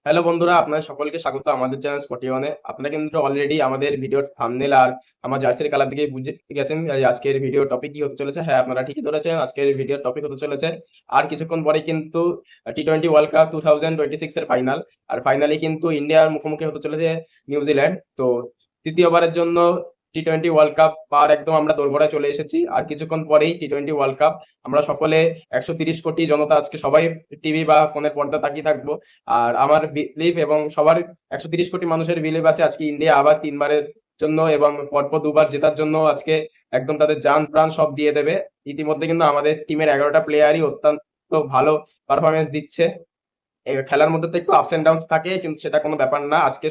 Hello বন্ধুরা, আপনাদের সকলকে স্বাগত আমাদের চ্যানেল স্পটিওনে। আপনারা কিন্তু অলরেডি আমাদের ভিডিওর থাম্বনেল আর আমার জার্সির কালার দেখে বুঝে গেছেন যে আজকের ভিডিও টপিক কি হতে চলেছে। হ্যাঁ, আপনারা ঠিকই ধরেছেন, আজকের ভিডিওর টপিক হতে চলেছে আর কিছুক্ষণ পরে কিন্তু টি-20 ওয়ার্ল্ড কাপ 2026 এর ফাইনাল। আর ফাইনালি কিন্তু ইন্ডিয়ার মুখোমুখি হতে চলেছে নিউজিল্যান্ড। তো তৃতীয়বারের জন্য টি-20 ওয়ার্ল্ড কাপ পার একদম আমরা দোরগোড়ায় চলে এসেছি। আর কিছুক্ষণ পরেই টি-20 ওয়ার্ল্ড কাপ। আমরা সকলে 130 কোটি জনতা আজকে সবাই টিভি বা ফোনের পর্দা তাকিয়ে থাকবো। আর আমার বিলিভ এবং সবার 130 কোটি মানুষের বিলিভ আছে আজকে ইন্ডিয়া আবার তিনবারের জন্য এবং পরপর দুবার জেতার জন্য আজকে একদম তাদের জান প্রাণ সব দিয়ে দেবে। ইতিমধ্যে কিন্তু আমাদের টিমের 11টা প্লেয়ারই অত্যন্ত ভালো পারফরমেন্স দিচ্ছে। খেলার মধ্যে তো একটু আপস এন্ড ডাউনস থাকে, কিন্তু সেটা কোনো ব্যাপার না। আজকে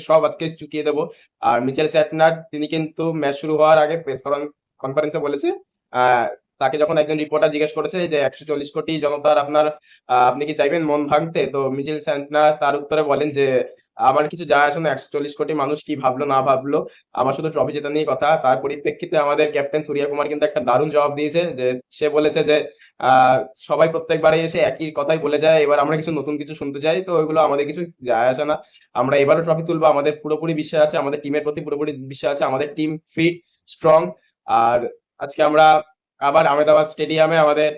চুকিয়ে দেবো। আর মিচেল স্যাটনার তিনি কিন্তু ম্যাচ শুরু হওয়ার আগে প্রেস কনফারেন্সে বলেছে, তাকে যখন একজন রিপোর্টার জিজ্ঞেস করেছে যে 140 কোটি জনতার আপনার আপনি কি চাইবেন মন ভাঙতে, তো মিচেল স্যাটনার তার উত্তরে বলেন যে আমার কিছু যায় আসে না 140 কোটি মানুষ কি ভাবলো না ভাবলো, আমার শুধু ট্রফি জেতা নিয়ে কথা। তার পরিপ্রেক্ষিতে আমাদের ক্যাপ্টেন সূর্য কুমার কিন্তু একটা দারুণ জবাব দিয়েছে, যে সে বলেছে যে আহ সবাই প্রত্যেকবারে এসে একই কথাই বলে যায়, এবার আমরা কিছু নতুন কিছু শুনতে চাই, তো ওইগুলো আমাদের কিছু যায় আসে না। আমরা এবারও ট্রফি তুলবো, আমাদের পুরোপুরি বিশ্বাস আছে, আমাদের টিমের প্রতি পুরোপুরি বিশ্বাস আছে, আমাদের টিম ফিট স্ট্রং। আর আজকে আমরা আবার আহমেদাবাদ স্টেডিয়ামে আমাদের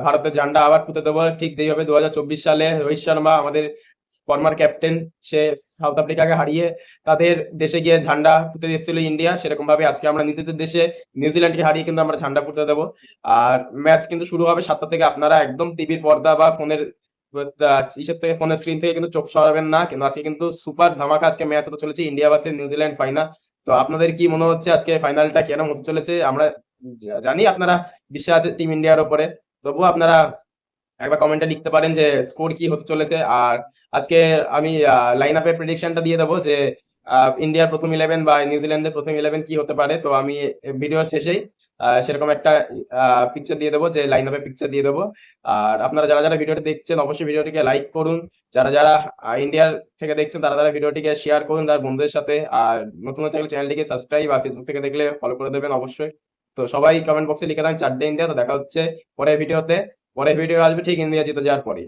ভারতের ঝান্ডা আবার পুঁতে দেবো, ঠিক যেভাবে 2024 সালে রোহিত শর্মা আমাদের ফর্মার ক্যাপ্টেন, সে সাউথ আফ্রিকাকে হারিয়ে তাদের দেশে গিয়ে ঝান্ডা পুঁতে দিয়েছিল ইন্ডিয়া, সেরকম ভাবে আজকে আমরা নিজেদের দেশে নিউজিল্যান্ডকে হারিয়ে কিন্তু আমরা ঝান্ডা পুঁতে দেবো। আর ম্যাচ কিন্তু শুরু হবে 7টা থেকে। আপনারা একদম টিভির পর্দা বা ফোনের ইসের থেকে, ফোনের স্ক্রিন থেকে কিন্তু চোখ সরাবেন না, কিন্তু আজকে কিন্তু সুপার ধামাকা আজকে ম্যাচ হতে চলেছে, ইন্ডিয়া ভার্সেস নিউজিল্যান্ড ফাইনাল। তো আপনাদের কি মনে হচ্ছে আজকে ফাইনালটা কেন হতে চলেছে? আমরা জানি আপনারা বিশ্বাস আছে টিম ইন্ডিয়ার ওপরে, তবুও আপনারা একবার কমেন্টে লিখতে পারেন যে স্কোর কি হতে চলেছে। আর আজকে আমি লাইন আপের প্রেডিকশনটা দিয়ে দেবো যে ইন্ডিয়ার প্রথম 11 বা নিউজিল্যান্ডের প্রথম 11 কি হতে পারে। তো আমি ভিডিও শেষেই সেরকম একটা পিকচার দিয়ে দেবো, যে লাইন আপের পিকচার দিয়ে দেবো। আর আপনারা যারা যারা ভিডিওটি দেখছেন অবশ্যই ভিডিওটিকে লাইক করুন। যারা যারা ইন্ডিয়ার থেকে দেখছেন তারা তারা ভিডিওটিকে শেয়ার করুন তার বন্ধুদের সাথে। আর নতুন থাকলে চ্যানেলটিকে সাবস্ক্রাইব, আর ফেসবুক থেকে দেখলে ফলো করে দেবেন অবশ্যই। তো সবাই কমেন্ট বক্সে লিখে দেন চারটে ইন্ডিয়া। তো দেখা হচ্ছে পরের ভিডিওতে। পরের ভিডিও আসবে ঠিক ইন্ডিয়া জিতে যাওয়ার পরে।